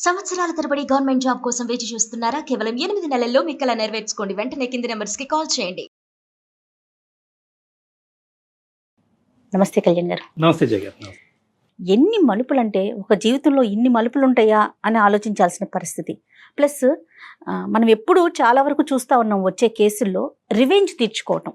సంవత్సరాల తరబడి government job కోసం వేచి చూస్తున్నారా? కేవలం 8 నెలల్లో మీ కల నెరవేర్చుకోండి. వెంటనే కింది నంబర్స్‌కి కాల్ చేయండి. నమస్తే కళ్యాణ్ గారు. నమస్తే జయ గారు. నమస్తే. ఎన్ని మలుపులంటే ఒక జీవితంలో ఇన్ని మలుపులు ఉంటాయా అని ఆలోచించాల్సిన పరిస్థితి. ప్లస్ మనం ఎప్పుడు చాలా వరకు చూస్తూ ఉన్నాం వచ్చే కేసుల్లో రివెంజ్ తీర్చుకోవటం,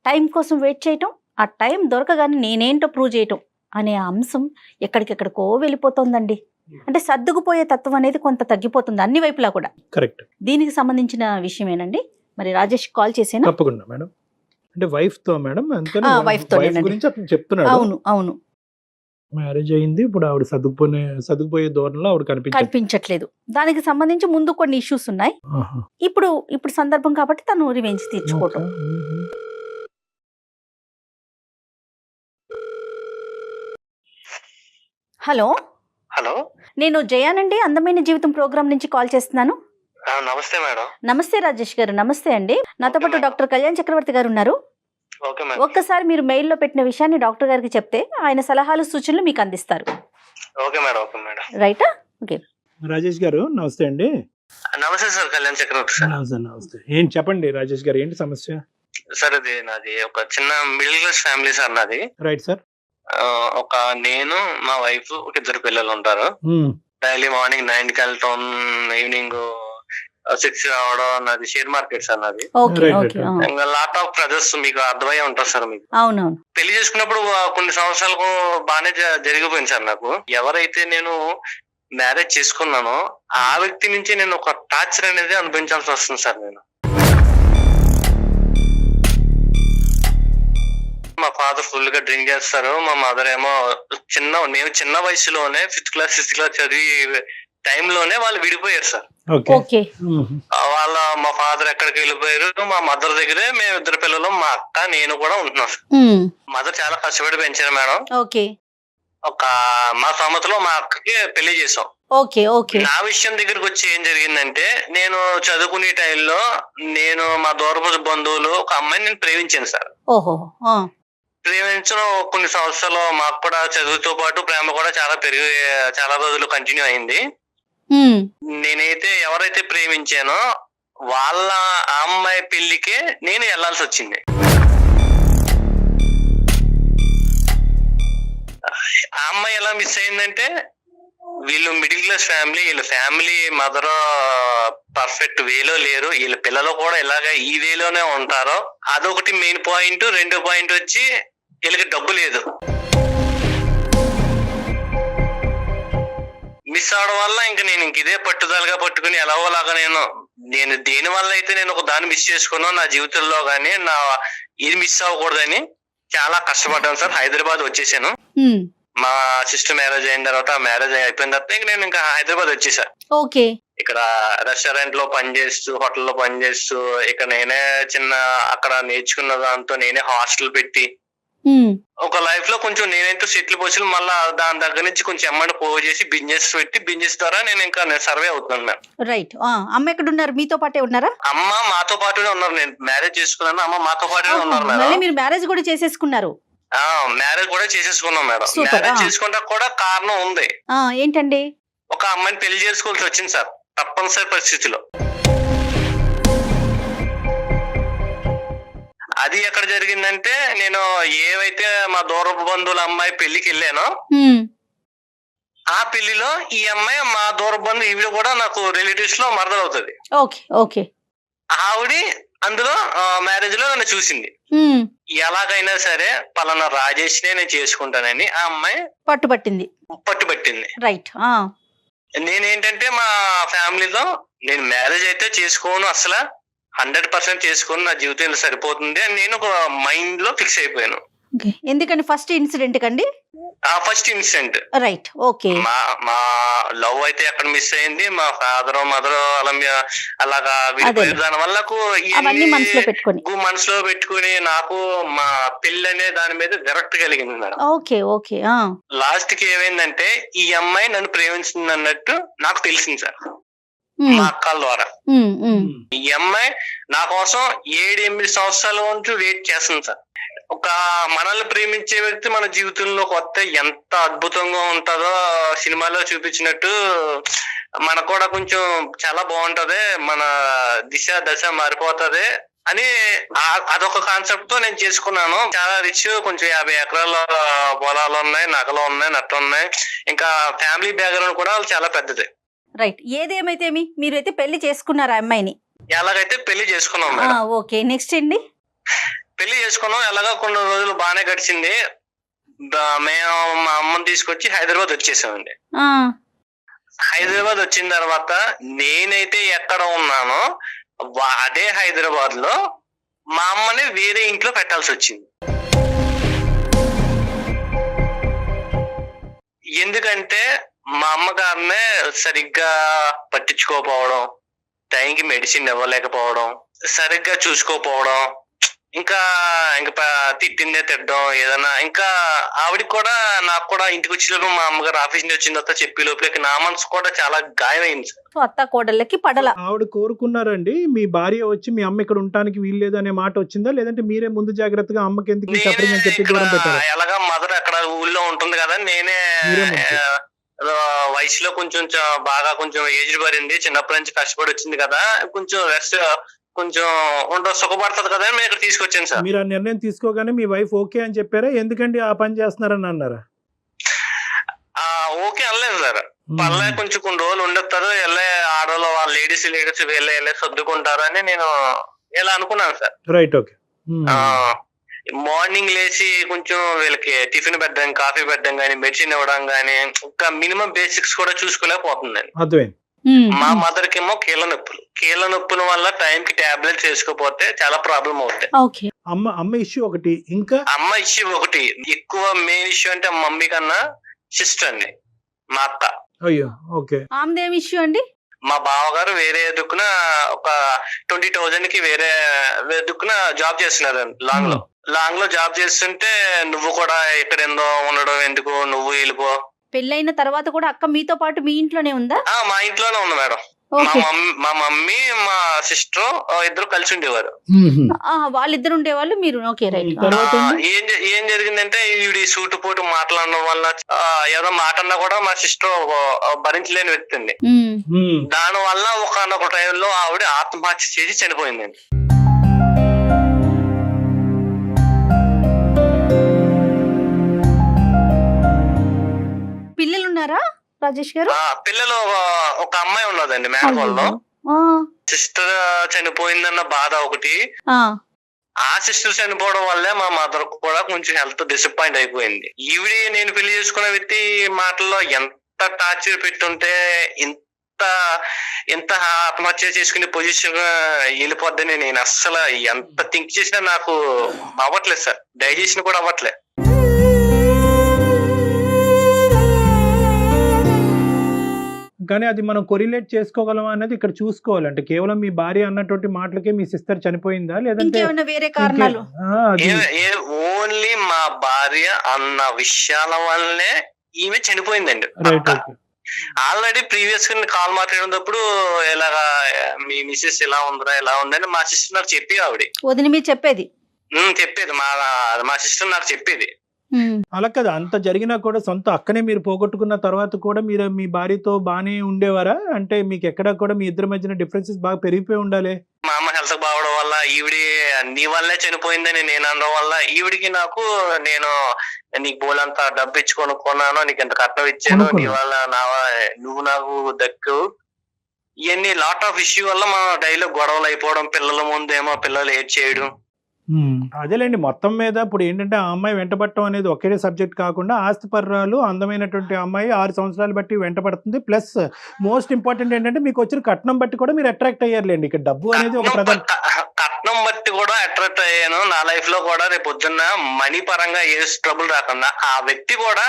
టైం కోసం వెయిట్ చేయటం, ఆ టైం దొరకగానే నేనేంటో ప్రూవ్ చేయటం అనే అంశం ఎక్కడికెక్కడికో వెళ్ళిపోతుందండి. అంటే సర్దుకుపోయే తత్వం అనేది కొంత తగ్గిపోతుంది అన్ని వైపులా కూడా. కరెక్ట్. దీనికి సంబంధించిన విషయమేనండి. మరి రాజేష్ కాల్ చేసేనా? తప్పకుండా మేడం. అంటే వైఫ్ తో మేడం, అందుకని wife తో వైఫ్ గురించి అతను చెప్తున్నాడు. అవును అవును, మ్యారేజ్ అయింది, ఇప్పుడు ఆవిడ సర్దుకుపోయే ధోరణిలో ఆవిడ కనిపించట్లేదు. దానికి సంబంధించి ముందు కొన్ని ఇష్యూస్ ఉన్నాయి. ఇప్పుడు సందర్భం కాబట్టి తను రివెంజ్ తీర్చుకోవటం. హలో హలో, నేను జయానండి, అందమైన జీవితం ప్రోగ్రామ్ నుంచి కాల్ చేస్తున్నాను. నమస్తే మేడం. నమస్తే రాజేష్ గారు. నమస్తే అండి. నాతో పాటు డాక్టర్ కళ్యాణ్ చక్రవర్తి గారు ఉన్నారు. Okay madam. ఒక్కసారి మీరు మెయిల్లో పెట్టిన విషయాన్ని డాక్టర్ గారికి చెప్తే ఆయన సలహాలు సూచనలు మీకు అందిస్తారు. Okay madam. Okay madam. రైటా? ఓకే. రాజేష్ గారు నమస్తే అండి. నమస్తే సార్, కళ్యాణ్ చక్రవర్తి సార్. నమస్తే. ఏంటి చెప్పండి రాజేష్ గారు, ఏంటి సమస్య? సార్, అది నాది ఒక చిన్న మిడిల్ క్లాస్ ఫ్యామిలీ సార్ నాది. Right sir. ఒక నేను, మా వైఫ్, ఒక ఇద్దరు పిల్లలు ఉంటారు. డైలీ మార్నింగ్ 9కి వెళ్ళటం, ఈవినింగ్ 6 రావడం. నాది షేర్ మార్కెట్ సార్ నాది. ఇంకా లాట్ ఆఫ్ బ్రదర్స్, మీకు అర్థమయ్యే ఉంటారు సార్. మీకు అవునవును. పెళ్లి చేసుకున్నప్పుడు కొన్ని సంవత్సరాలకు బాగానే జరిగిపోయింది సార్. నాకు ఎవరైతే నేను మ్యారేజ్ చేసుకున్నానో ఆ వ్యక్తి నుంచి నేను ఒక టార్చర్ అనేది అనిపించాల్సి వస్తుంది సార్. నేను మా ఫాదర్ ఫుల్ గా డ్రింక్ చేస్తారు. మా మదర్ ఏమో నేను చిన్న వయసులోనే 5th క్లాస్ 6th క్లాస్ చదివి టైంలోనే వాళ్ళు విడిపోయారు సార్. మా ఫాదర్ ఎక్కడికి వెళ్ళిపోయారు. మా మదర్ దగ్గరే మేము ఇద్దరు పిల్లలు, మా అక్క, నేను కూడా ఉంటున్నాం సార్. మదర్ చాలా కష్టపడి పెంచారు మేడం. ఒక మా సమతలో మా అక్కకి పెళ్లి చేసాం. నా విషయం దగ్గరకు వచ్చి ఏం జరిగిందంటే, నేను చదువుకునే టైంలో నేను మా దూరపు బంధువులు ఒక అమ్మాయిని నేను ప్రేమించాను సార్. ప్రేమించడం కొన్ని సంవత్సరాలు మాకు కూడా చదువుతో పాటు ప్రేమ కూడా చాలా రోజులు కంటిన్యూ అయింది. నేనైతే ఎవరైతే ప్రేమించానో వాళ్ళ అమ్మాయి పెళ్లికే నేను వెళ్లాల్సి వచ్చింది. ఆ అమ్మాయి ఎలా మిస్ అయిందంటే, వీళ్ళు మిడిల్ క్లాస్ ఫ్యామిలీ, వీళ్ళ ఫ్యామిలీ మదర్ పర్ఫెక్ట్ వేలో లేరు, వీళ్ళ పిల్లలు కూడా ఇలాగా ఈ వేలోనే ఉంటారు. అదొకటి మెయిన్ పాయింట్. రెండో పాయింట్ వచ్చి వీళ్ళకి డబ్బు లేదు. మిస్ అవడం వల్ల నేను ఇదే పట్టుదలగా పట్టుకుని ఎలాగోలాగా నేను దేని వల్ల అయితే నేను ఒక దాన్ని మిస్ చేసుకున్నా నా జీవితంలో గానీ, ఇది మిస్ అవ్వకూడదని చాలా కష్టపడ్డాను సార్. హైదరాబాద్ వచ్చేసాను. మా సిస్టర్ మ్యారేజ్ అయిన తర్వాత, మ్యారేజ్ అయిపోయిన తర్వాత నేను ఇంకా హైదరాబాద్ వచ్చేసా. ఇక్కడ రెస్టారెంట్ లో పనిచేస్తూ, హోటల్లో పనిచేస్తూ, ఇక్కడ నేనే అక్కడ నేర్చుకున్న దాంతో నేనే హాస్టల్ పెట్టి ఒక లైఫ్ లో కొంచెం నేనైతే సెటిల్ పోసి, మళ్ళా దాని దగ్గర నుంచి కొంచెం అమౌంట్ పోగు చేసి బిజినెస్ పెట్టి, బిజినెస్ ద్వారా నేను సర్వే అవుతున్నాను మ్యామ్. రైట్. అమ్మ ఎక్కడ ఉన్నారు? మీతో పాటే ఉన్నారా? అమ్మ మాతో పాటునే ఉన్నారు. నేను మ్యారేజ్ చేసుకున్నాను, అమ్మ మాతో పాటునే ఉన్నారు మేడం. మీరు మ్యారేజ్ కూడా చేసేసుకున్నారు? మ్యారేజ్ కూడా చేసేసుకున్నాం మేడం. మ్యారేజ్ చేసుకుంటా కూడా కారణం ఉంది. ఏంటండి? ఒక అమ్మాయిని పెళ్లి చేసుకోవాల్సి వచ్చింది సార్, తప్పనిసరి పరిస్థితిలో. అది ఎక్కడ జరిగిందంటే, నేను ఏవైతే మా దూరపు బంధువుల అమ్మాయి పెళ్లికి వెళ్ళానో ఆ పెళ్లిలో ఈ అమ్మాయి మా దూరపు బంధువు, ఈవిడ కూడా నాకు రిలేటివ్స్ లో మరదలు అవుతుంది. ఆవిడ అందులో మ్యారేజ్ లో నన్ను చూసింది. ఎలాగైనా సరే పలానా రాజేష్ నేను చేసుకుంటానని ఆ అమ్మాయి పట్టుబట్టింది. రైట్. నేనేంటంటే మా ఫ్యామిలీలో నేను మ్యారేజ్ అయితే చేసుకోను, అసలు 100% చేసుకుని నా జీవితం సరిపోతుంది అని నేను ఒక మైండ్ లో ఫిక్స్ అయిపోయాను. ఎందుకని? ఫస్ట్ ఇన్సిడెంట్ కండి? First incident. రైట్. ఓకే. మా లవ్ అయితే ఎక్కడ మిస్ అయింది, మా ఫాదర్ మదర్ అలాగా దాని వల్ల మనసులో పెట్టుకుని నాకు మా పెళ్లి అనే దాని మీద విరక్తి కలిగింది మేడం. ఓకే. లాస్ట్ కి ఏమైందంటే, ఈ అమ్మాయి నన్ను ప్రేమించింది అన్నట్టు నాకు తెలిసింది సార్, మా అక్కల ద్వారా. ఈ అమ్మాయి నా కోసం 7-8 సంవత్సరాల నుంచి వెయిట్ చేస్తుంది సార్. ఒక మనల్ని ప్రేమించే వ్యక్తి మన జీవితంలోకి వస్తే ఎంత అద్భుతంగా ఉంటుందో సినిమాలో చూపించినట్టు మనకు కూడా కొంచెం చాలా బాగుంటది, మన దిశ దశ మారిపోతది అని అదొక కాన్సెప్ట్ తో నేను చేసుకున్నాను. చాలా రిచ్, కొంచెం 50 ఎకరాల పొలాలు ఉన్నాయి, నగలు ఉన్నాయి, నట్టు ఉన్నాయి, ఇంకా ఫ్యామిలీ బ్యాక్గ్రౌండ్ కూడా చాలా పెద్దది. రైట్, ఏదేమైతేమి మీరైతే పెళ్లి చేసుకున్నారు ఆ అమ్మాయిని. ఎలాగైతే పెళ్లి చేసుకున్నాం మేడం. ఓకే, నెక్స్ట్ అండి. పెళ్లి చేసుకున్నాం, ఎలాగా కొన్ని రోజులు బాగానే గడిచింది. మేము మా అమ్మని తీసుకొచ్చి హైదరాబాద్ వచ్చేసామండి. హైదరాబాద్ వచ్చిన తర్వాత నేనైతే ఎక్కడ ఉన్నానో అదే హైదరాబాద్ లో మా అమ్మని వేరే ఇంట్లో పెట్టాల్సి వచ్చింది. ఎందుకంటే మా అమ్మగారినే సరిగ్గా పట్టించుకోకపోవడం, టైంకి మెడిసిన్ ఇవ్వలేకపోవడం, సరిగ్గా చూసుకోకపోవడం, ఇంకా తిట్టిందే తిట్టడం ఏదన్నా. ఇంకా ఆవిడకి కూడా నాకు కూడా ఇంటికి వచ్చేటప్పుడు మా అమ్మగారు ఆఫీస్ నుంచి వచ్చిన తర్వాత చెప్పి లోపలికి నా మనసు కూడా చాలా గాయమైంది సార్. అత్త కోడళ్ళకి పడల. ఆవిడ కోరుకున్నారండి మీ భార్య వచ్చి మీ అమ్మ ఇక్కడ ఉండటానికి వీల్లేదు అనే మాట వచ్చిందా, లేదంటే మీరే ముందు జాగ్రత్తగా అమ్మకి ఎందుకు చెప్పి దూరం పెట్టారు? ఎలాగా మదర్ అక్కడ ఊళ్ళో ఉంటుంది కదా, నేనే వయసులో కొంచెం బాగా కొంచెం ఏజ్ పడింది, చిన్నప్పటి నుంచి కష్టపడి వచ్చింది కదా, కొంచెం రెస్ట్ కొంచెం సుఖపడుతుంది కదా మేము ఇక్కడ తీసుకొచ్చాను సార్. మీరు ఆ నిర్ణయం తీసుకోగానే మీ వైఫ్ ఓకే అని చెప్పారా? ఎందుకండి ఆ పని చేస్తున్నారని అన్నారా? ఓకే అనలేదు సార్. పర్లే కొంచెం కొన్ని రోజులు ఉండొస్తారు, వెళ్ళే ఆడవాళ్ళు వాళ్ళ లేడీస్ వెళ్ళే సర్దుకుంటారు అని నేను ఇలా అనుకున్నాను సార్. Right, okay. మార్నింగ్ లేచి కొంచెం వీళ్ళకి టిఫిన్ పెట్టడం, కాఫీ పెట్టడం గానీ, మెడిసిన్ ఇవ్వడం గానీ, ఒక మినిమం బేసిక్స్ కూడా చూసుకోలేకపోతుందండి. అర్థమైంది. మా మదర్ కేమో కీళ్ళ నొప్పుల వల్ల టైం కి టాబ్లెట్స్ వేసుకోపోతే చాలా ప్రాబ్లం అవుతాయి. అమ్మ ఇష్యూ ఒకటి, ఇంకా అమ్మ ఇష్యూ ఒకటి, ఎక్కువ మెయిన్ ఇష్యూ అంటే మమ్మీ కన్నా సిస్టర్ అండి, మా అక్క. అయ్యో, ఓకే. ఆమెదేం ఇష్యూ అండి? మా బావగారు వేరే దుక్కున ఒక 20,000 కి వేరే దుక్కున జాబ్ చేస్తున్నారు లాంగ్ లో జాబ్ చేస్తుంటే, నువ్వు కూడా ఇక్కడ ఎందో ఉండడం ఎందుకు, నువ్వు వెళ్ళిపో. పెళ్ళైన తర్వాత కూడా అక్క మీతో పాటు మీ ఇంట్లోనే ఉందా? మా ఇంట్లోనే ఉంది మేడం. మా మమ్మీ మా సిస్టర్ ఇద్దరు కలిసి ఉండేవారు. వాళ్ళిద్దరు ఉండేవాళ్ళు, మీరు ఓకే రైట్. ఏం జరిగిందంటే ఈవిడి సూటు పోటు మాట్లాడడం వల్ల ఏదో మాట అన్నా కూడా మా సిస్టర్ భరించలేని వ్యక్తి అండి. దాని వల్ల ఒకనొక టైంలో ఆవిడ ఆత్మహత్య చేసి చనిపోయిందండి. పిల్లలు ఉన్నారా రాజేష్ గారు? పిల్లలు ఒక అమ్మాయి ఉన్నదండి మేనకోళ్ళలో. సిస్టర్ చనిపోయిందన్న బాధ ఒకటి, ఆ సిస్టర్ చనిపోవడం వల్లే మా మదర్ కూడా కొంచెం హెల్త్ డిసప్పాయింట్ అయిపోయింది. ఈవిడి నేను పెళ్లి చేసుకున్న వ్యక్తి మాటల్లో ఎంత టార్చర్ పెట్టుంటే ఎంత ఆత్మహత్య చేసుకునే పొజిషన్ వెళ్ళిపోద్దని నేను అస్సలు ఎంత థింక్ చేసినా నాకు అవ్వట్లేదు సార్, డైజెషన్ కూడా అవ్వట్లేదు. కానీ అది మనం కొరిలేట్ చేసుకోగలం అనేది ఇక్కడ చూసుకోవాలి. అంటే కేవలం మీ భార్య అన్నటువంటి మాటలకే మీ సిస్టర్ చనిపోయిందా, లేదంటే వేరే కారణాలు? ఓన్లీ మా భార్య అన్న విషయాల వల్లనే ఈమె చనిపోయిందండి. ఆల్రెడీ ప్రీవియస్ గా కాల్ మాట్లాడినప్పుడు ఇలాగా మీ మిస్సెస్ ఇలా ఉందిరా ఇలా ఉందని మా సిస్టర్ నాకు చెప్పి వదిన మీరు చెప్పేది మా సిస్టర్ నాకు చెప్పేది. అలా కదా, అంత జరిగినా కూడా సొంత అక్కనే మీరు పోగొట్టుకున్న తర్వాత కూడా మీరు మీ భార్యతో బానే ఉండేవారా? అంటే మీకు ఎక్కడ కూడా మీ ఇద్దరి మధ్యన డిఫరెన్సెస్ బాగా పెరిగిపోయి ఉండాలి. మా అమ్మ హెల్త్ బాగోవడం వల్ల, ఈవిడి నీ వల్లే చనిపోయిందని నేను అనడం వల్ల, ఈవిడికి నాకు నేను నీకు బోలంతా డబ్బు ఇచ్చి కొనుక్కున్నాను, నీకు ఎంత కట్నం ఇచ్చాను, నీ వల్ల నువ్వు నాకు దక్కు, ఇవన్నీ లాట్ ఆఫ్ ఇష్యూ వల్ల మా డైలో గొడవలు అయిపోవడం, పిల్లల ముందేమో పిల్లలు ఏడ్ చేయడం. అదేలేండి, మొత్తం మీద ఇప్పుడు ఏంటంటే ఆ అమ్మాయి వెంటబడటం అనేది ఒకే సబ్జెక్ట్ కాకుండా ఆస్తిపర్రాలు అందమైనటువంటి అమ్మాయి 6 సంవత్సరాలు బట్టి వెంటబడుతుంది. ప్లస్ మోస్ట్ ఇంపార్టెంట్ ఏంటంటే మీకు వచ్చిన కట్నం బట్టి కూడా మీరు అట్రాక్ట్ అయ్యారులేండి. ఇక్కడ డబ్బు అనేది ఒక ప్రధాన కట్నం బట్టి కూడా అట్రాక్ట్ అయ్యాను. నా లైఫ్ లో కూడా రేపు పొద్దున్న మనీ పరంగా ఏ ట్రబుల్ రాకుండా, ఆ వ్యక్తి కూడా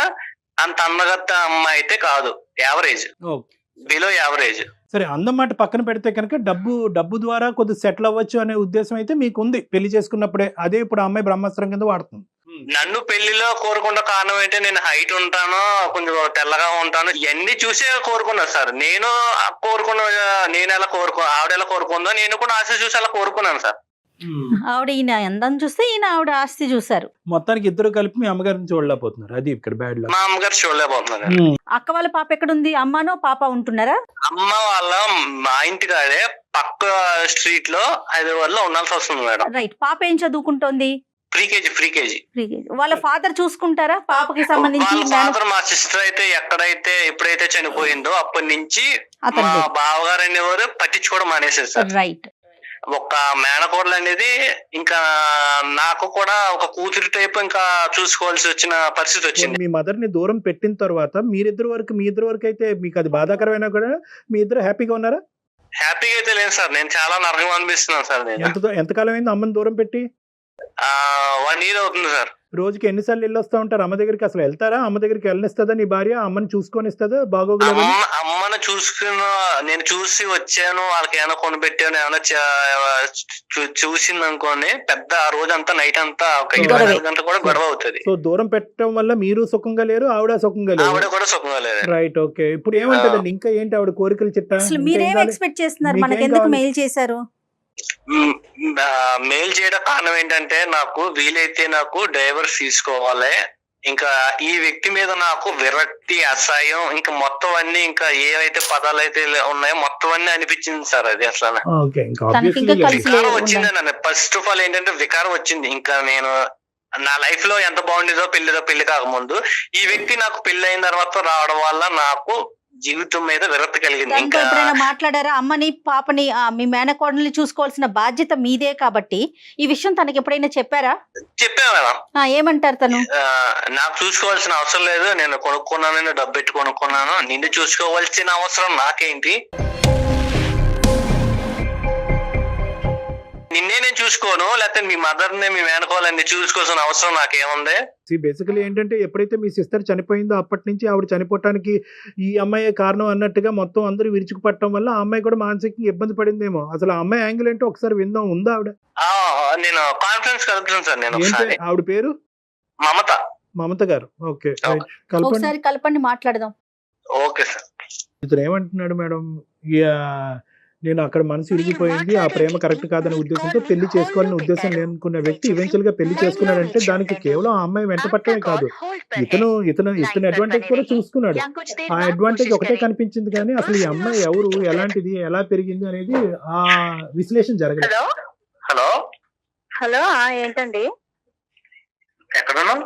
అంత అందగత్త అమ్మాయి అయితే కాదు, యావరేజ్, బిలో యావరేజ్. సరే, అందం మాట పక్కన పెడితే కనుక డబ్బు ద్వారా కొద్దిగా సెటిల్ అవ్వచ్చు అనే ఉద్దేశం అయితే మీకు ఉంది పెళ్లి చేసుకున్నప్పుడే. అదే ఇప్పుడు అమ్మాయి బ్రహ్మాస్త్రం కింద వాడుతుంది. నన్ను పెళ్లిలో కోరుకున్న కారణం ఏంటంటే నేను హైట్ ఉంటాను, కొంచెం తెల్లగా ఉంటాను, ఇవన్నీ చూసే కోరుకున్నా సార్. నేను ఎలా ఆవిడ ఎలా కోరుకుందో నేను కూడా ఆశ చూసి అలా కోరుకున్నాను సార్. ఆవిడ ఈయన అందం చూస్తే ఈయన ఆవిడ ఆస్తి చూసారు. మొత్తానికి ఇద్దరు కలిపి మీ అమ్మగారిని చూడలేకపోతున్నారు, అది ఇక్కడ బ్యాడ్ లక్. మా అమ్మగారు చూడలేకపోతున్నారు. అక్క వాళ్ళ పాప ఎక్కడుంది? అమ్మానో పాప ఉంటున్నారా? అమ్మ వాళ్ళ మా ఇంటి కాడే పక్క స్ట్రీట్ లో హైదరాబాద్ లో ఉండాల్సి వస్తుంది మేడం. రైట్. పాప ఏం చదువుకుంటోంది? Pre KG. వాళ్ళ ఫాదర్ చూసుకుంటారా పాపకి సంబంధించి? వాళ్ళ ఫాదర్ మా సిస్టర్ అయితే ఎప్పుడైతే చనిపోయిందో అప్పటి నుంచి మా అతను బావగారు అనేవారు పట్టించుకోవడం మానేశారు సార్. రైట్. ఒక మేనకోడలు అనేది ఇంకా నాకు కూడా ఒక కూతురు టైప్ ఇంకా చూసుకోవాల్సి వచ్చిన పరిస్థితి వచ్చింది. మీ మదర్ ని దూరం పెట్టిన తర్వాత మీ ఇద్దరు వరకు అయితే మీకు అది బాధాకరమైనా కూడా మీ ఇద్దరు హ్యాపీగా ఉన్నారా? హ్యాపీగా అయితే లేదు సార్, నేను చాలా నరకం అనిపిస్తున్నాను సార్. నేను ఎంతకాలం అయింది అమ్మని దూరం పెట్టి? 1 year అవుతుంది సార్. రోజుకి ఎన్నిసార్లు వెళ్ళి వస్తా ఉంటారు అమ్మ దగ్గరికి? అసలు వెళ్తారా? అమ్మ దగ్గరికి వెళ్ళనిస్తుందా నీ భార్య? అమ్మని చూసుకొని ఇస్తుందా? బాగోగులు అమ్మను నేను చూసి వచ్చాను, వాళ్ళకి ఏమైనా కొనిపెట్టాను, ఏమైనా చూసింది అనుకోండి, పెద్ద ఆ రోజంతా నైట్ అంతా ఒక 24 గంటలు కూడా గొడవ అవుతుంది. సో దూరం పెట్టడం వల్ల మీరు సుఖంగా లేరు, ఆవిడ సుఖంగా లేరు. ఆవిడ కూడా సుఖంగా లేదు. రైట్. ఓకే. ఇప్పుడు ఏమంటదండి? ఇంకా ఏంటి ఆవిడ కోరికలు చిట్టా? అసలు మీరేం ఎక్స్పెక్ట్ చేస్తున్నారు? మనకి ఎందుకు మెయిల్ చేశారు? మెయిల్ చేయడం కారణం ఏంటంటే నాకు వీలైతే నాకు డైవర్స్ తీసుకోవాలి, ఇంకా ఈ వ్యక్తి మీద నాకు విరక్తి, అసహ్యం, ఇంకా మొత్తం అన్ని ఇంకా ఏవైతే పదాలు అయితే ఉన్నాయో మొత్తం అన్ని అనిపించింది సార్. అది అసలు వికారం వచ్చింది నన్ను. ఫస్ట్ ఆఫ్ ఆల్ ఏంటంటే వికారం వచ్చింది. ఇంకా నేను నా లైఫ్ లో ఎంత బాగుండేదో పెళ్లి కాకముందు, ఈ వ్యక్తి నాకు పెళ్లి అయిన తర్వాత రావడం వల్ల నాకు జీవితం మీద విరక్తి కలిగింది. ఇంకా ఎప్పుడైనా మాట్లాడారా? అమ్మని పాపని మీ మేనకోడల్ని చూసుకోవాల్సిన బాధ్యత మీదే కాబట్టి ఈ విషయం తనకి ఎప్పుడైనా చెప్పారా? చెప్పా మేడం. ఏమంటారు తను? నాకు చూసుకోవాల్సిన అవసరం లేదు, నేను కొనుక్కున్నాను, డబ్బు పెట్టి కొనుక్కున్నాను, నిన్ను చూసుకోవాల్సిన అవసరం నాకేంటి, నిన్నే నేను చూసుకోను, లేకపోతే మీ మదర్ ని మీ మేనకోవాలని చూసుకోవాల్సిన అవసరం నాకేముంది? బేసికలీ ఏంటంటే ఎప్పుడైతే మీ సిస్టర్ చనిపోయిందో అప్పటి నుంచి ఆవిడ చనిపోవటానికి ఈ అమ్మాయి కారణం అన్నట్టుగా మొత్తం అందరూ విరుచుకుపట్టడం వల్ల ఆ అమ్మాయి కూడా మానసికంగా ఇబ్బంది పడిందేమో. అసలు ఆ అమ్మాయి యాంగిల్ ఏంటో ఒకసారి విందాం. ఉందా ఆవిడ? నేను కాన్ఫరెన్స్ కలుపుతాను సార్. నేను ఆవిడ పేరు మమత గారు. ఓకే. ఒకసారి కలపండి, మాట్లాడదాం. Okay sir. ఇతను ఏమంటున్నాడు మేడం? నేను అక్కడ మనసు విరిగిపోయింది, ఆ ప్రేమ కరెక్ట్ కాదనే ఉద్దేశంతో పెళ్లి చేసుకోవాలనే ఉద్దేశం లేనుకున్న వ్యక్తి ఈవెన్చువల్ గా పెళ్లి చేసుకున్నాడంటే దానికి కేవలం ఆ అమ్మాయి వెంట పట్టడమే కాదు, ఇతను అడ్వాంటేజ్ కూడా చూసుకున్నాడు. ఆ అడ్వాంటేజ్ ఒకటే కనిపించింది కానీ అసలు ఈ అమ్మాయి ఎవరు, ఎలాంటిది, ఎలా పెరిగింది అనేది ఆ విశ్లేషణ జరగలేదు. హలో ఏంటండి? ఎక్కడున్నావు?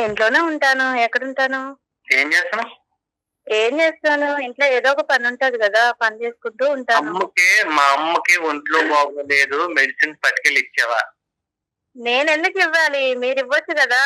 ఇంట్లోనే ఉంటాను. ఎక్కడుంటాను? ఏం చేస్తాను? ఇంట్లో ఏదో ఒక పని ఉంటది కదా, పని చేసుకుంటూ ఉంటాను. మా అమ్మకి ఒంట్లో బాగోలేదు, మెడిసిన్ పట్టుకెళ్ళి ఇచ్చావా? నేను ఎందుకు ఇవ్వాలి? మీరు ఇవ్వచ్చు కదా.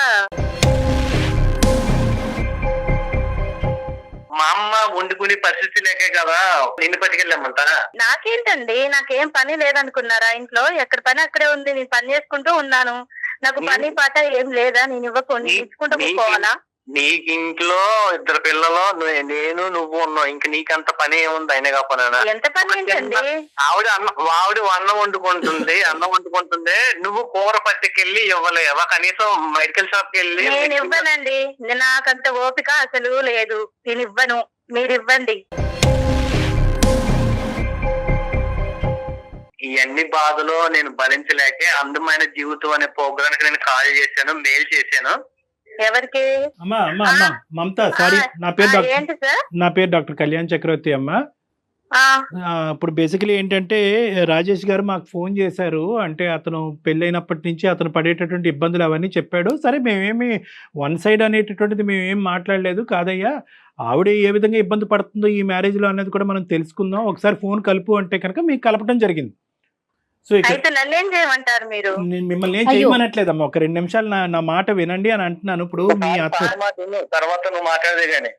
మా అమ్మ వండుకునే పరిస్థితి లేకే కదా నిన్ను పట్టుకెళ్ళమంటా. నాకేంటండి, నాకేం పని లేదనుకున్నారా? ఇంట్లో ఎక్కడ పని అక్కడే ఉంది, నేను పని చేసుకుంటూ ఉన్నాను. నాకు పని పాట ఏం లేదా? నేను ఇచ్చుకుంటూ పోవాలా? నీకు ఇంట్లో 2 పిల్లలు, నేను నువ్వు ఉన్నావు, ఇంక నీకంత పని ఏముంది? అయినా కాకపోయినా ఎంత పని ఏంటండి? ఆవిడ అన్నం వండుకుంటుంది, నువ్వు కూర పట్టుకెళ్ళి ఇవ్వలేవా? కనీసం మెడికల్ షాప్ కి వెళ్ళి. నేను ఇవ్వనండి, నాకంత ఓపిక అసలు లేదు, నేను ఇవ్వను, మీరు ఇవ్వండి. ఇవన్నీ బాధలు నేను భరించలేకే అందమైన జీవితం అనే ప్రోగ్రామ్ నేను కాల్ చేశాను, మెయిల్ చేశాను. ఎవరికి? మమత, సారీ, నా పేరు డాక్టర్ కళ్యాణ్ చక్రవర్తి అమ్మ. ఇప్పుడు బేసికలీ ఏంటంటే రాజేష్ గారు మాకు ఫోన్ చేశారు. అంటే అతను పెళ్ళైనప్పటి నుంచి అతను పడేటటువంటి ఇబ్బందులు అవన్నీ చెప్పాడు. సరే, మేమేమి వన్ సైడ్ అనేటటువంటిది మేమేం మాట్లాడలేదు కాదయ్యా, ఆవిడ ఏ విధంగా ఇబ్బంది పడుతుందో ఈ మ్యారేజ్లో అనేది కూడా మనం తెలుసుకుందాం, ఒకసారి ఫోన్ కలుపు అంటే కనుక మీకు కలపడం జరిగింది. సో నన్నేం చేయమంటారు మీరు? నేను మిమ్మల్ని ఏం చేయమనట్లేదమ్మా, ఒక 2 నిమిషాలు నా మాట వినండి అని అంటున్నాను. ఇప్పుడు మీ తర్వాత నువ్వు మాట్లాడేది కానీ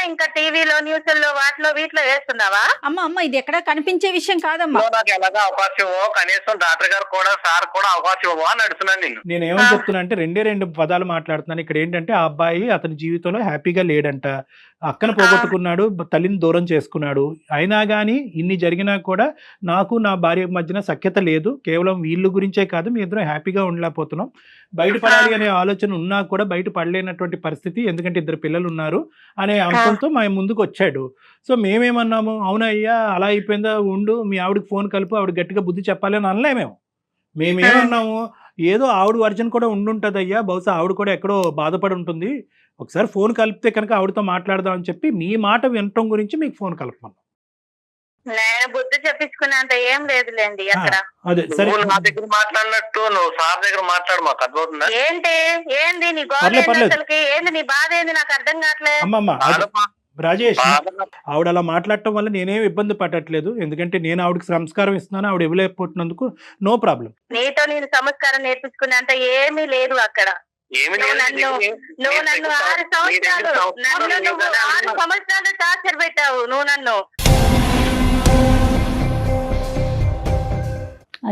ఇంకా టీవీలో న్యూస్లో వాటిలో వీటిలో వేస్తున్నావా? అమ్మ ఇది ఎక్కడ కనిపించే విషయం కాదమ్మా. నాకు ఎలాగా అవకాశం ఇవ్వో, కనీసం డాక్టర్ గారు కూడా సార్ కూడా అవకాశం ఇవ్వో అని అడుగుతున్నాను. నేను ఏమని చెప్తున్నా అంటే 2 పదాలు మాట్లాడుతున్నాను ఇక్కడ. ఏంటంటే ఆ అబ్బాయి అతని జీవితంలో హ్యాపీగా లేడంట, అక్కను పోగొట్టుకున్నాడు, తల్లిని దూరం చేసుకున్నాడు. అయినా కానీ ఇన్ని జరిగినా కూడా నాకు నా భార్య మధ్యన సఖ్యత లేదు, కేవలం వీళ్ళు గురించే కాదు, మీ ఇద్దరం హ్యాపీగా ఉండలేకపోతున్నాం, బయటపడాలి అనే ఆలోచన ఉన్నా కూడా బయట పడలేనటువంటి పరిస్థితి, ఎందుకంటే 2 పిల్లలు ఉన్నారు అనే అంశంతో మా ముందుకు వచ్చాడు. సో మేమేమన్నాము, అవునయ్యా అలా అయిపోయిందా, ఉండు మీ ఆవిడకి ఫోన్ కలుపు, ఆవిడ గట్టిగా బుద్ధి చెప్పాలి అని అనలే. మేమేమన్నాము, ఏదో ఆవిడ వర్జన్ కూడా ఉండుంటుంది అయ్యా, బహుశా ఆవిడ కూడా ఎక్కడో బాధపడి ఉంటుంది, ఒకసారి ఫోన్ కలిపితే కనుక ఆవిడతో మాట్లాడదాం అని చెప్పి మీ మాట వినటం గురించి మీకు ఫోన్ కలపమన్నాం. నేను బుద్ధి చెప్పించుకునేంత ఏం లేదులేండి అక్కడ. అదే సరే, నువ్వు నా దగ్గర మాట్లాడినట్టు నువ్వు సార్ దగ్గర మాట్లాడు, మాకు అర్థమవుతుందా? ఏంది నీ గోడ అసలుకి, ఏంది నీ బాధ, ఏంది నాకు అర్థం కావట్లేదు. అమ్మమ్మ రాజేష్, ఆవిడ అలా మాట్లాడటం వల్ల నేనేం ఇబ్బంది పడట్లేదు, ఎందుకంటే నేను ఆవిడకి సంస్కారం ఇస్తున్నాను, ఆవిడ ఇవ్వలేకపోతున్నందుకు నో ప్రాబ్లం. నీతో నేను సంస్కారం నేర్పించుకునేంత ఏమీ లేదు అక్కడ. నువ్వు నన్ను 6 సంవత్సరాలు టార్చర్ పెట్టావు నువ్వు నన్ను.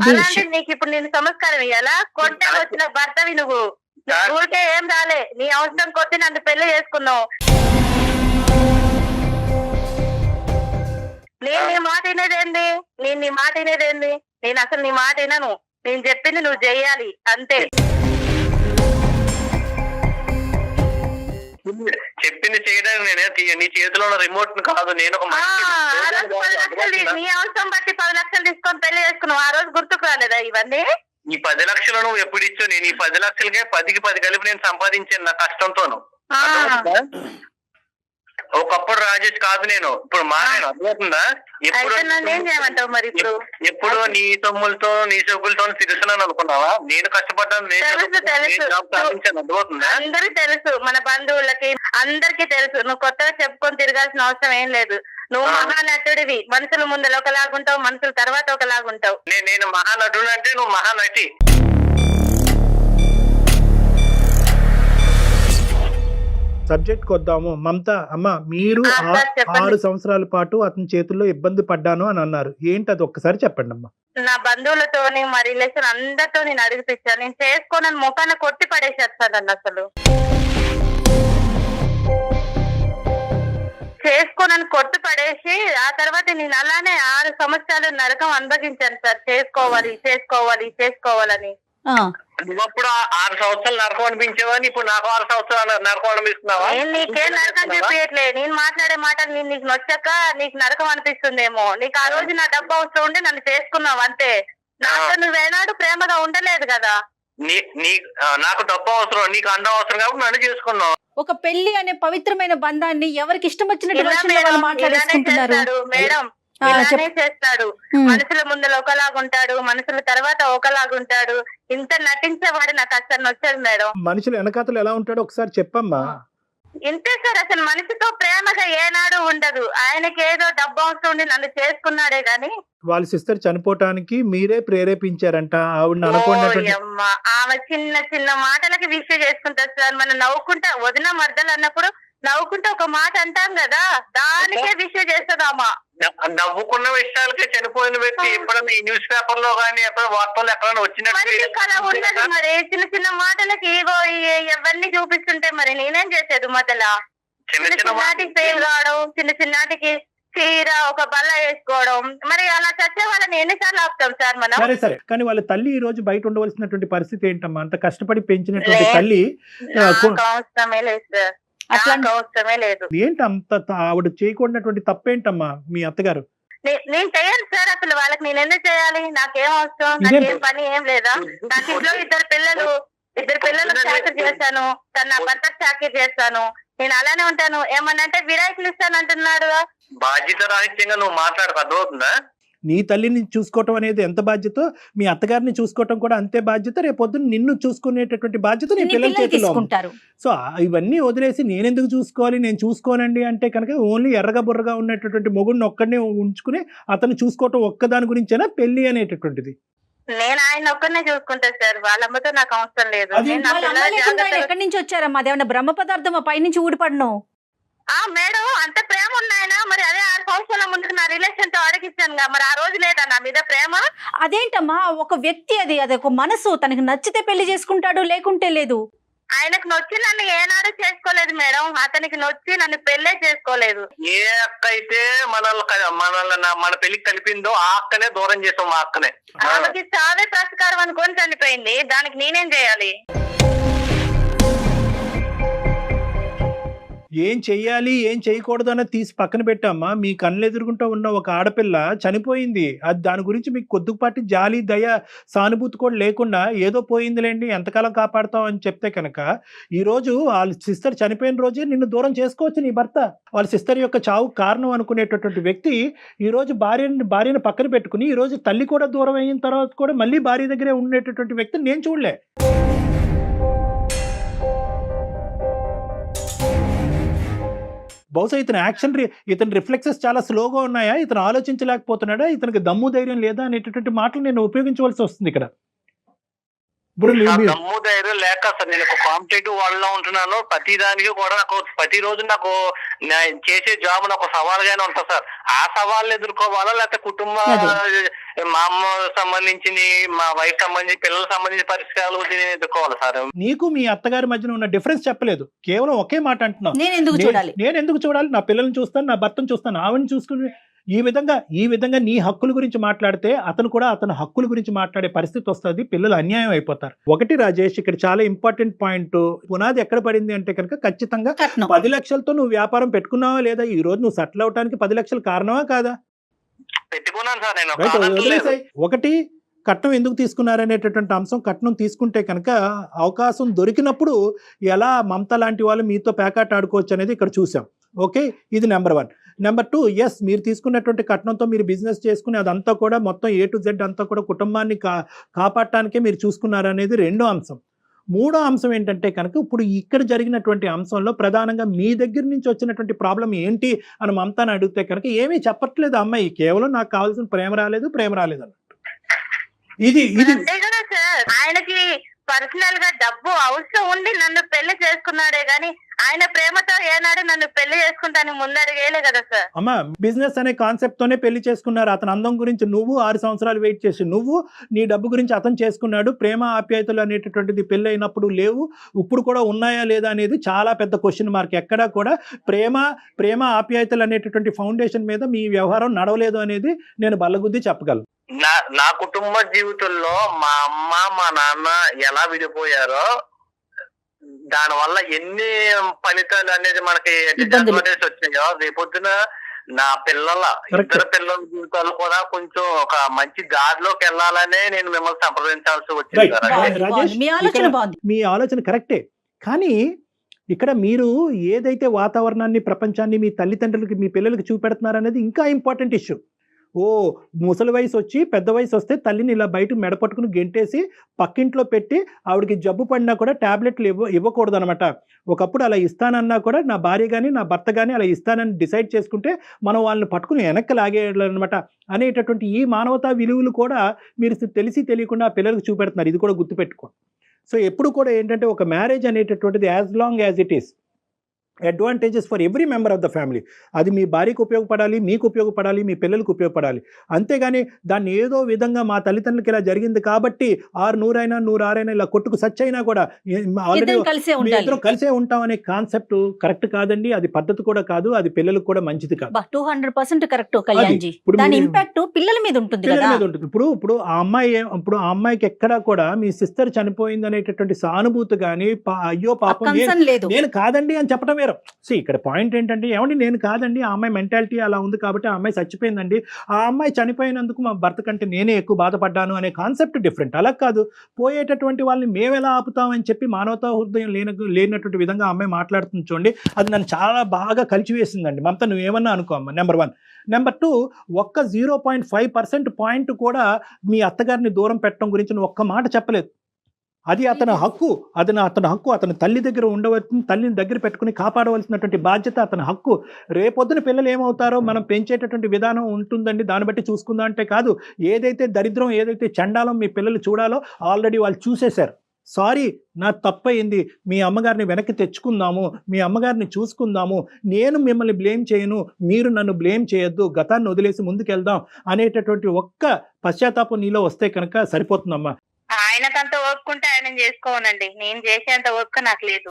అలాంటి నీకు ఇప్పుడు నేను సంస్కారం ఇయ్యాలా? కొట్టే వచ్చిన భర్తవి నువ్వు ఊరికే ఏం రాలే, నీ అవసరం కొద్ది నన్ను పెళ్లి చేసుకున్నావు. నేను నీ మాట వినేదేంది, నేను అసలు నీ మాట వినను, నేను చెప్పింది నువ్వు చెయ్యాలి అంతే. చెప్పింది చేయడానికి నేనే నీ చేతిలో ఉన్న రిమోట్ కాదు, నేను ఒక నీ అవసరం బట్టి 10 లక్షలు తీసుకొని పెళ్లి చేసుకున్నావు, ఆ రోజు గుర్తుకు రాలేదా ఇవన్నీ? ఈ 10 లక్షలు నువ్వు ఎప్పుడు ఇచ్చావు? నేను ఈ 10 లక్షలకే 10కి 10 కలిపి నేను సంపాదించాను నా కష్టంతోను. ఒకప్పుడు రాజేష్ కాదు నేను, ఇప్పుడు మారాను, అర్థమవుతుందా? ఎప్పుడు నీ తమ్ములతో నీ సొగ్గులతో తిరుగుతున్నాను అనుకున్నావా? నేను కష్టపడ్డాను, అర్థమవుతుందా? అందరికి తెలుసు, మన బంధువులకి అందరికి తెలుసు, నువ్వు కొత్తగా చెప్పుకొని తిరగాల్సిన అవసరం ఏం లేదు. నువ్వు మహానటుడివి, మనుషుల ముందర ఒకలాగుంటావు, మనుషుల తర్వాత ఒకలాగుంటావు. నేను మహానటుడు అంటే నువ్వు మహానటి. సబ్జెక్ట్కి వద్దాము. మమత అమ్మ, మీరు 6 సంవత్సరాల పాటు అతని చేతుల్లో ఇబ్బంది పడ్డాను అని అన్నారు, ఏంటి అది ఒక్కసారి చెప్పండి అమ్మా. నా బంధువులతోని మా రిలేషన్ అందరితో నేను అడిగిపించాను, నేను చేసుకోనని ముఖాన కొట్టి పడేసేస్తాను. అసలు చేసుకోనని కొట్టి పడేసి ఆ తర్వాత నేను అలానే 6 సంవత్సరాలు నరకం అనుభవించాను సార్. చేసుకోవాలని. నువ్వప్పుడు 6 సంవత్సరాలు నరకం అనిపించేవాని, ఇప్పుడు నాకు 6 సంవత్సరాలు నరకం అనిపిస్తున్నావా? నేను నీకేం నరకం చెప్పట్లే, నేను మాట్లాడే మాటలు నీకు నొచ్చాక నీకు నరకం అనిపిస్తుందేమో. నీకు ఆ రోజు నా డబ్బు అవసరం ఉండి నన్ను చేసుకున్నావు అంతే, నాతో నువ్వేనాడు ప్రేమగా ఉండలేదు కదా. నాకు డబ్బు అవసరం, నీకు అందం అవసరం కాబట్టి నన్ను చేసుకున్నావు. ఒక పెళ్లి అనే పవిత్రమైన బంధాన్ని ఎవరికి ఇష్టం వచ్చినట్టు మాట్లాడేసుకుంటున్నారు మేడం. చేస్తాడు, మనుషుల ముందర ఒకలాగుంటాడు, మనుషుల తర్వాత ఒకలాగుంటాడు. ఇంత నటించేవాడు నాకు అసలు నచ్చదు మేడం. మనుషులు వెనకాతలు ఎలా ఉంటాడో ఒకసారి చెప్పమ్మా. ఇంతే సార్, అసలు మనిషితో ప్రేమగా ఏనాడు ఉండదు. ఆయనకి ఏదో డబ్బు అవసరం ఉండి నన్ను చేసుకున్నాడే గాని. వాళ్ళ సిస్టర్ చనిపోవటానికి మీరే ప్రేరేపించారంట ఆవిడ అనుకోండి. ఆమె చిన్న చిన్న మాటలకి విషయం చేసుకుంటారు సార్. మనం నవ్వుకుంటా వదిన మర్దలు అన్నప్పుడు నవ్వుకుంటే ఒక మాట అంటాం కదా, దానికే విషయం చేస్తుందామా. నవ్వుకున్న విషయాలకే చనిపోయిన వ్యక్తి ఎప్పుడైనా ఈ న్యూస్ పేపర్ లో కానీ వార్తల్లో ఎక్కడైనా వచ్చినట్టు మరి చిన్న చిన్న మాటలకి ఇగో ఇవన్నీ చూపిస్తుంటే మరి నేనేం చేసేది? మొదల చిన్నటికి ఫెయిల్ కావడం, చిన్నటికి చీర ఒక బల్ల వేసుకోవడం, మరి అలా చచ్చే వాళ్ళని ఎన్నిసార్లు ఆపుతాం సార్ మనం? సరే, కానీ వాళ్ళ తల్లి ఈ రోజు బయట ఉండవలసినటువంటి పరిస్థితి ఏంటమ్మా? అంత కష్టపడి పెంచినటువంటి తల్లి అవసరమే లేదు సార్, అవసరమే లేదు. ఏంటి అంత ఆవిడ చేయకూడనటువంటి తప్పేంటమ్మా మీ అత్తగారు? నేను చెయ్యను సార్, అసలు వాళ్ళకి నేను ఎందుకు చేయాలి? నాకేం అవసరం, నాకేం పని ఏం లేదా? నాకు ఇంట్లో 2 పిల్లలు చాకరీ చేశాను, నా భర్త చాకరీ చేస్తాను, నేను అలానే ఉంటాను. ఏమన్నంటే విడాకులు ఇస్తాను అంటున్నాడు. బాధ్యత రాహిత్యంగా నువ్వు మాట్లాడక అర్థమవుతుందా? నీ తల్లిని చూసుకోవటం అనేది ఎంత బాధ్యత, మీ అత్తగారిని చూసుకోవటం కూడా అంతే బాధ్యత. రేపొద్దున నిన్ను చూసుకునేటటువంటి బాధ్యత నీ పిల్లల చేతిలో ఉంటారు. సో ఇవన్నీ వదిలేసి నేనెందుకు చూసుకోవాలి, నేను చూసుకోనండి అంటే కనుక ఓన్లీ ఎర్రగా బుర్రగా ఉన్నటువంటి మొగుడిని ఒక్కడనే ఉంచుకుని అతను చూసుకోవటం ఒక్కదాని గురించేనా పెళ్లి అనేటటువంటిది? నేను ఆయన ఒక్కనే చూసుకుంటా సార్, వాళ్ళమ్మతో నాకు అవసరం లేదు. ఎక్కడి నుంచి వచ్చారమ్మా? అదేమన్నా బ్రహ్మ పదార్థం పైనుంచి ఊడిపడను? మేడం అంత ప్రేమ ఉన్నాయన, మరి అదే 6 సంవత్సరాల ముందుకు నా రిలేషన్ తో అడిగిస్తాను, మరి ఆ రోజు లేదా నా మీద ప్రేమ? అదేంటమ్మా, ఒక వ్యక్తి అది ఒక మనసు, తనకి నచ్చితే పెళ్లి చేసుకుంటాడు, లేకుంటే లేదు. ఆయనకు నొచ్చి నన్ను ఏనాడు చేసుకోలేదు మేడం, అతనికి నొచ్చి నన్ను పెళ్లే చేసుకోలేదు. ఏ అక్క అయితే మన పెళ్లికి కలిపిందో ఆ అక్కనే దూరం చేసాం. మా అక్కనే ఆమెకి చావే ప్రస్కారం అనుకొని చనిపోయింది, దానికి నేనేం చేయాలి? ఏం చెయ్యాలి ఏం చేయకూడదు అన్నది తీసి పక్కన పెట్టమ్మా. మీ కళ్ళు ఎదురుగుంటూ ఉన్న ఒక ఆడపిల్ల చనిపోయింది. అది దాని గురించి మీకు కొద్దిపాటి జాలి దయ సానుభూతి కూడా లేకుండా ఏదో పోయిందిలేండి ఎంతకాలం కాపాడుతాం అని చెప్తే కనుక ఈ రోజు వాళ్ళ సిస్టర్ చనిపోయిన రోజే నిన్ను దూరం చేసుకోవచ్చు నీ భర్త. వాళ్ళ సిస్టర్ యొక్క చావు కారణం అనుకునేటటువంటి వ్యక్తి ఈ రోజు భార్యను పక్కన పెట్టుకుని ఈ రోజు తల్లి కూడా దూరం అయిన తర్వాత కూడా మళ్ళీ భార్య దగ్గరే ఉండేటటువంటి వ్యక్తిని నేను చూడలే. బహుశా ఇతని రిఫ్లెక్సెస్ చాలా స్లోగా ఉన్నాయా, ఇతను ఆలోచించలేకపోతున్నాడా, ఇతనికి దమ్ము ధైర్యం లేదా అనేటటువంటి మాటలు నేను ఉపయోగించవలసి వస్తుంది ఇక్కడ. ఇప్పుడు దమ్ము ధైర్యం లేక సార్ నేను ఒక కాంపిటేటివ్ వాళ్ళలో ఉంటున్నాను. ప్రతి దానికి కూడా నాకు ప్రతిరోజు నాకు చేసే జాబ్ నాకు సవాల్గానే ఉంటుంది సార్. ఆ సవాళ్ళు ఎదుర్కోవాలా లేకపోతే కుటుంబ మా అమ్మ సంబంధించింది మా వైఫ్ సంబంధించి పిల్లలకు సంబంధించిన పరిస్థితులు నేను ఎదుర్కోవాలి సార్. నీకు మీ అత్తగారి మధ్యన ఉన్న డిఫరెన్స్ చెప్పలేదు, కేవలం ఒకే మాట అంటున్నావు, నేను ఎందుకు చూడాలి, నా పిల్లల్ని చూస్తాను, నా భర్తను చూస్తాను, ఆవిడని చూసుకుని ఈ విధంగా నీ హక్కుల గురించి మాట్లాడితే అతను కూడా అతని హక్కుల గురించి మాట్లాడే పరిస్థితి వస్తుంది. పిల్లలు అన్యాయం అయిపోతారు. ఒకటి రాజేష్, ఇక్కడ చాలా ఇంపార్టెంట్ పాయింట్, పునాది ఎక్కడ పడింది అంటే కనుక ఖచ్చితంగా 10 లక్షలతో నువ్వు వ్యాపారం పెట్టుకున్నావా లేదా, ఈ రోజు నువ్వు సెటిల్ అవడానికి 10 లక్షలు కారణమా కాదా? పెట్టుకున్నాను సార్ నేను. ఒకటి కట్నం ఎందుకు తీసుకున్నారనేటటువంటి అంశం. కట్నం తీసుకుంటే కనుక అవకాశం దొరికినప్పుడు ఎలా మమత లాంటి వాళ్ళు మీతో పేకాట ఆడుకోవచ్చు అనేది ఇక్కడ చూసాం. ఓకే, ఇది నెంబర్ 1. నెంబర్ 2, ఎస్ మీరు తీసుకున్నటువంటి కట్నంతో మీరు బిజినెస్ చేసుకుని అదంతా కూడా మొత్తం A to Z అంతా కూడా కుటుంబాన్ని కాపాడటానికే మీరు చూసుకున్నారనేది రెండో అంశం. మూడో అంశం ఏంటంటే కనుక ఇప్పుడు ఇక్కడ జరిగినటువంటి అంశంలో ప్రధానంగా మీ దగ్గర నుంచి వచ్చినటువంటి ప్రాబ్లం ఏంటి అని మమతాని అడిగితే కనుక ఏమీ చెప్పట్లేదు అమ్మాయి, కేవలం నాకు కావాల్సిన ప్రేమ రాలేదు అన్నట్టు. ఇది ఆయనకి పర్సనల్ గా డబ్బు అవసరం ఉండి నన్ను పెళ్లి చేసుకున్నాడే గాని ఆయన ప్రేమతో ఏనాడు నన్ను పెళ్లి చేసుకుంటాను ముందడిగేలే కదా సార్. అమ్మా, బిజినెస్ అనే కాన్సెప్ట్ తోనే పెళ్లి చేసుకున్నారు. అతని అందం గురించి నువ్వు 6 సంవత్సరాలు వెయిట్ చేసి నువ్వు నీ డబ్బు గురించి అతను చేసుకున్నాడు. ప్రేమ ఆప్యాయతలు అనేటటువంటిది పెళ్లి అయినప్పుడు లేవు, ఇప్పుడు కూడా ఉన్నాయా లేదా అనేది చాలా పెద్ద క్వశ్చన్ మార్క్. ఎక్కడా కూడా ప్రేమ ఆప్యాయతలు అనేటటువంటి ఫౌండేషన్ మీద మీ వ్యవహారం నడవలేదు అనేది నేను బల్లగుద్ది చెప్పగలను. నా కుటుంబ జీవితంలో మా అమ్మ మా నాన్న ఎలా విడిపోయారో దాని వల్ల ఎన్ని ఫలితాలు అనేది మనకి డిసడ్వాంటేజ్ వచ్చాయో రేపొద్దున నా ఇద్దరు పిల్లల జీవితాలు కూడా కొంచెం ఒక మంచి దారిలోకి వెళ్ళాలనే నేను మిమ్మల్ని సంప్రదించాల్సి వచ్చింది. మీ ఆలోచన కరెక్టే, కానీ ఇక్కడ మీరు ఏదైతే వాతావరణాన్ని ప్రపంచాన్ని మీ తల్లిదండ్రులకి మీ పిల్లలకి చూపెడుతున్నారనేది ఇంకా ఇంపార్టెంట్ ఇష్యూ. ముసలి వయసు వచ్చి పెద్ద వయసు వస్తే తల్లిని ఇలా బయట మెడపట్టుకుని గెంటేసి పక్కింట్లో పెట్టి ఆవిడకి జబ్బు పడినా కూడా ట్యాబ్లెట్లు ఇవ్వకూడదు అనమాట. ఒకప్పుడు అలా ఇస్తానన్నా కూడా నా భార్య కానీ నా భర్త కానీ అలా ఇస్తానని డిసైడ్ చేసుకుంటే మనం వాళ్ళని పట్టుకుని వెనక్కి లాగేయాలన్నమాట అనేటటువంటి ఈ మానవతా విలువలు కూడా మీరు తెలిసి తెలియకుండా ఆ పిల్లలకు చూపెడుతున్నారు. ఇది కూడా గుర్తుపెట్టుకోండి. సో ఎప్పుడు కూడా ఏంటంటే ఒక మ్యారేజ్ అనేటటువంటిది as long as it is advantages for every member of the family. అది మీ భార్యకు ఉపయోగపడాలి, మీకు ఉపయోగపడాలి, మీ పిల్లలకు ఉపయోగపడాలి. అంతేగాని దాన్ని ఏదో విధంగా మా తల్లిదండ్రులకి ఇలా జరిగింది కాబట్టి 100 106 ఇలా కొట్టుకు సచ్చైనా కూడా ఇద్దరం కలిసే ఉంటాం అనే కాన్సెప్ట్ కరెక్ట్ కాదండి. అది పద్ధతి కూడా కాదు, అది పిల్లలకు కూడా మంచిది కాదు. 200% కరెక్ట్ కళ్యాణ్జీ. దాని ఇంపాక్ట్ పిల్లల మీద ఉంటుంది. ఇప్పుడు ఆ అమ్మాయికి ఎక్కడా కూడా మీ సిస్టర్ చనిపోయింది అనేటటువంటి సానుభూతి కానీ అయ్యో పాపం నేను కాదండి అని చెప్పడం వేరు. ఇక్కడ పాయింట్ ఏంటంటే ఏమండి నేను కాదండి, ఆ అమ్మాయి మెంటాలిటీ అలా ఉంది కాబట్టి ఆ అమ్మాయి చచ్చిపోయిందండి, ఆ అమ్మాయి చనిపోయినందుకు మా భర్త కంటే నేనే ఎక్కువ బాధపడ్డాను అనే కాన్సెప్ట్ డిఫరెంట్. అలా కాదు, పోయేటటువంటి వాళ్ళని మేము ఎలా ఆపుతామని చెప్పి మానవతా హృదయం లేనటువంటి విధంగా ఆ అమ్మాయి మాట్లాడుతుంది చూడండి. అది నన్ను చాలా బాగా కలిచివేసిందండి. మమత నువ్వేమన్నా అనుకో అమ్మ. నెంబర్ 1. నెంబర్ 2, ఒక్క 0.5% పాయింట్ కూడా మీ అత్తగారిని దూరం పెట్టడం గురించి నువ్వు ఒక్క మాట చెప్పలేదు. అది అతని హక్కు, అతని తల్లి దగ్గర ఉండవలసిన, తల్లిని దగ్గర పెట్టుకుని కాపాడవలసినటువంటి బాధ్యత అతని హక్కు. రేపొద్దున పిల్లలు ఏమవుతారో మనం పెంచేటటువంటి విధానం ఉంటుందండి, దాన్ని బట్టి చూసుకుందాం అంటే కాదు. ఏదైతే దరిద్రం ఏదైతే చండాలం మీ పిల్లలు చూడాలో ఆల్రెడీ వాళ్ళు చూసేశారు. సారీ, నా తప్పయింది, మీ అమ్మగారిని వెనక్కి తెచ్చుకుందాము, మీ అమ్మగారిని చూసుకుందాము, నేను మిమ్మల్ని బ్లేమ్ చేయను, మీరు నన్ను బ్లేమ్ చేయొద్దు, గతాన్ని వదిలేసి ముందుకెళ్దాం అనేటటువంటి ఒక్క పశ్చాత్తాపం నీలో వస్తే కనుక సరిపోతుందమ్మా. ఆయనకంత ఓర్పుకుంటే ఆయన చేసుకోనండి, నేను చేసేంత ఓర్పు నాకు లేదు.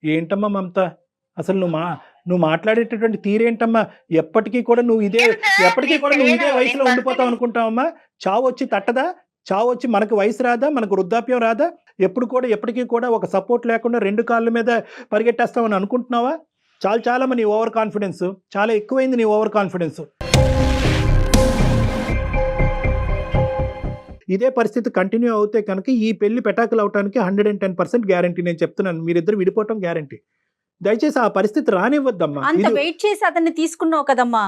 ఏంటమ్మా మమత, అసలు నువ్వు మాట్లాడేటటువంటి తీరేంటమ్మా? ఎప్పటికీ కూడా నువ్వు ఇదే వయసులో ఉండిపోతావు అనుకుంటావమ్మా? చావు వచ్చి తట్టదా? చావు వచ్చి మనకు వయసు రాదా, మనకు వృద్ధాప్యం రాదా? ఎప్పటికీ కూడా ఒక సపోర్ట్ లేకుండా 2 కాళ్ళ మీద పరిగెట్టేస్తామని అనుకుంటున్నావా? చాలా నీ ఓవర్ కాన్ఫిడెన్స్, చాలా ఎక్కువైంది నీ ఓవర్ కాన్ఫిడెన్స్. ఇదే పరిస్థితి కంటిన్యూ అవుతే కనుక ఈ పెళ్లి పెటాకులు అవడానికి 110% గ్యారంటీ. నేను చెప్తున్నాను, మీరిద్దరు విడిపోవటం గ్యారంటీ. దయచేసి ఆ పరిస్థితి రానివ్వద్దమ్మా. అంత వెయిట్ చేసి అతన్ని తీసుకున్నావు కదమ్మా,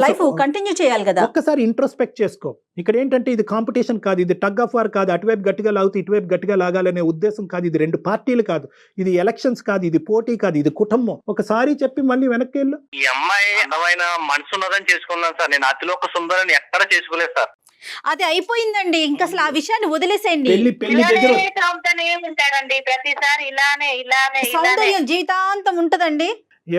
లైఫ్ కంటిన్యూ చేయాలి కదా. ఒక్కసారి ఇంట్రోస్పెక్ట్ చేసుకో. ఇక్కడ ఏంటంటే ఇది కాంపిటీషన్ కాదు, ఇది టగ్ ఆఫ్ వార్ కాదు, అటువైపు గట్టిగా లాగుతూ ఇటువైపు గట్టిగా లాగాలనే ఉద్దేశం కాదు. ఇది 2 పార్టీలు కాదు, ఇది ఎలక్షన్స్ కాదు, ఇది పోటీ కాదు, ఇది కుటుంబం. ఒకసారి చెప్పి మళ్ళీ వెనక్కి వెళ్ళు. ఈ అమ్మాయి అందమైన మనసు ఉన్నదని చేసుకున్నాను సార్. నేను అతిలోక సుందరని ఎక్కడ చేసుకోలేదు సార్. అది అయిపోయిందండి, ఇంకా అసలు ఆ విషయాన్ని వదిలేసేయండి. పెళ్లి దగ్గర ఉంటాడండి ప్రతిసారి ఇలానే సౌందర్యం జీవితాంతం ఉంటదండి.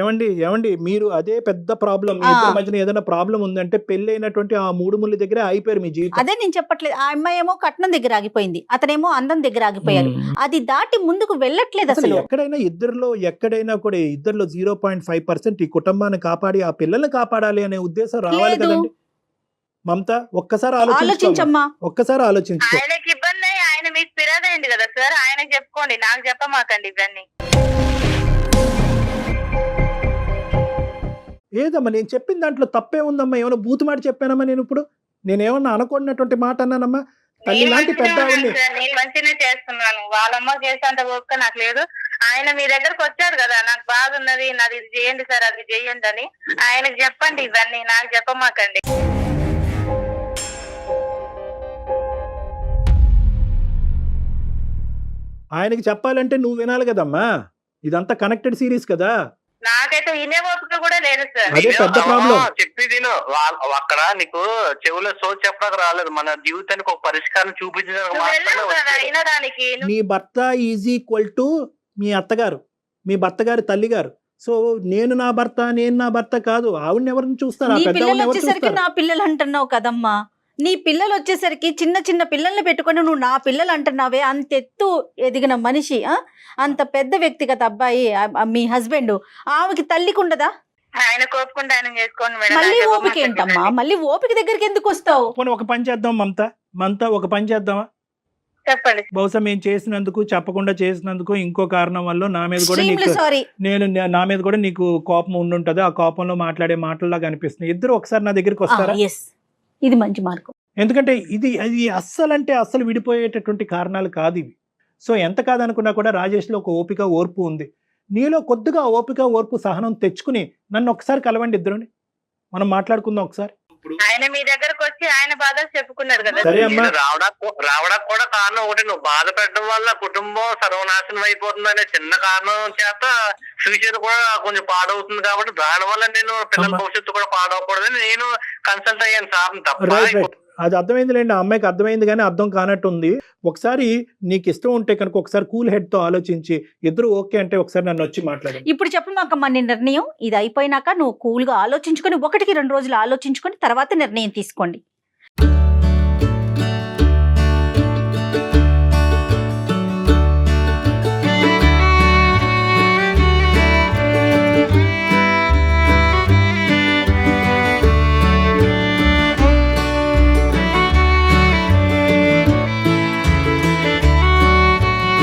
ఏమండి మీరు అదే పెద్ద ప్రాబ్లం. మీ ఇద్దరి మధ్యన ఏదైనా ప్రాబ్లం ఉందంటే పెళ్లి అయినటువంటి ఆ 3 ముళ్ళ దగ్గర అయిపోయారు మీ జీవితం. అదే నేను చెప్పట్లేదు, ఆ అమ్మాయి ఏమో కట్నం దగ్గర ఆగిపోయింది, అతనేమో అందం దగ్గర ఆగిపోయారు. అది దాటి ముందుకు వెళ్ళట్లేదు అసలు. ఎక్కడైనా కూడా ఇద్దరిలో 0.5% ఈ కుటుంబాన్ని కాపాడి ఆ పిల్లల్ని కాపాడాలి అనే ఉద్దేశం రావాలి కదండి. మమత ఒక్కసారి ఆలోచించమ్మా, ఒక్కసారి ఆలోచించుకో. ఆయనకి ఇబ్బంది, ఆయన మీకు ఫిర్యాదు కదా సార్, ఆయనకి చెప్పుకోండి, నాకు చెప్పమాకండి ఇవన్నీ. ఏదమ్మా నేను చెప్పిన దాంట్లో తప్పే ఉందమ్మా? ఏమైనా బూతుమాట చెప్పానమ్మా? నేనేమన్నా అనుకున్నటువంటి మాట అన్నానమ్మా? తల్లి లాంటి పెద్ద నేను మంచిగానే చేస్తున్నాను, వాళ్ళమ్మ చేసేంత ఓపిక నాకు లేదు. ఆయన మీ దగ్గరకు వచ్చారు కదా, నాకు బాధ ఉన్నది, నాది ఇది చేయండి సార్, అది చేయండి అని. ఆయనకు చెప్పండి ఇవన్నీ, నాకు చెప్పమాకండి. ఆయనకి చెప్పాలంటే నువ్వు వినాలి కదమ్మా, ఇదంతా కనెక్టెడ్ సిరీస్ కదా. నాకైతే వినే ఓపిక కూడా లేదు సార్. అదే పెద్ద ప్రాబ్లం. చెప్పి తిను. అక్కడ నీకు చెవులో సో చెప్పడానికి రాలేదు, మన జీవితానికి ఒక పరిష్కారం చూపించడానికి. నీ భర్త ఈజ్ ఈక్వల్ టు మీ అత్తగారు, మీ భర్త గారి తల్లి గారు. సో నేను నా భర్త కాదు. ఆవిడని ఎవరిని చూస్తారు? నా పిల్లలు అంటున్నావు కదమ్మా, నీ పిల్లలు వచ్చేసరికి చిన్న పిల్లల్ని పెట్టుకొని నువ్వు నా పిల్లలు అంటున్నావే. అంత ఎత్తు ఎదిగిన మనిషి, అంత పెద్ద వ్యక్తిగత అబ్బాయి మీ హస్బెండ్, ఆమెకి తల్లికి ఉండదా? ఆయన కోపుకుంటే ఆయన చేసుకోండి మేడం. మళ్ళీ ఓపిక ఏంటమ్మా? మళ్ళీ ఓపిక దగ్గరికి ఎందుకు వస్తావు? ఒక పని చేద్దాం మమత, ఒక పని చేద్దామా? చెప్పండి. బహుశా మేము చేసినందుకు, చెప్పకుండా చేసినందుకు, ఇంకో కారణం వల్ల నా మీద కూడా నా మీద కూడా నీకు కోపం ఉండుంటది. ఆ కోపంలో మాట్లాడే మాటల్లాగా అనిపిస్తుంది. ఇద్దరు ఒకసారి నా దగ్గరికి వస్తారా? ఇది మంచి మార్గం. ఎందుకంటే ఇది అస్సలు విడిపోయేటటువంటి కారణాలు కాదు ఇవి. సో ఎంత కాదనుకున్నా కూడా రాజేష్లో ఒక ఓపిక, ఓర్పు ఉంది. నీలో కొద్దిగా ఓపిక, ఓర్పు, సహనం తెచ్చుకుని నన్ను ఒకసారి కలవండి, ఇద్దరుని మనం మాట్లాడుకుందాం ఒకసారి. ఆయన మీ దగ్గరకు వచ్చి ఆయన బాధలు చెప్పుకున్నారు కదా. సరే అమ్మా, రావడానికి కూడా కారణం ఒకటి, నువ్వు బాధ పెట్టడం వల్ల కుటుంబం సర్వనాశనం అయిపోతుంది అనే చిన్న కారణం చేత ఫ్యూచర్ కూడా కొంచెం పాడవుతుంది. కాబట్టి దాని వల్ల నేను పిల్లల భవిష్యత్తు కూడా పాడవకూడదని నేను కన్సల్ట్ అయ్యాను సార్. తప్ప అది అర్థమైందిలేండి, ఆ అమ్మాయికి అర్థమైంది కానీ అర్థం కానట్టుంది. ఒకసారి నీకు ఇష్టం ఉంటే కనుక ఒకసారి కూల్ హెడ్ తో ఆలోచించి ఇద్దరు ఓకే అంటే ఒకసారి నన్ను వచ్చి మాట్లాడు. ఇప్పుడు చెప్పమాకమ్మా నీ నిర్ణయం. ఇది అయిపోయినాక నువ్వు కూల్ గా ఆలోచించుకొని 1-2 రోజులు ఆలోచించుకొని తర్వాత నిర్ణయం తీసుకోండి.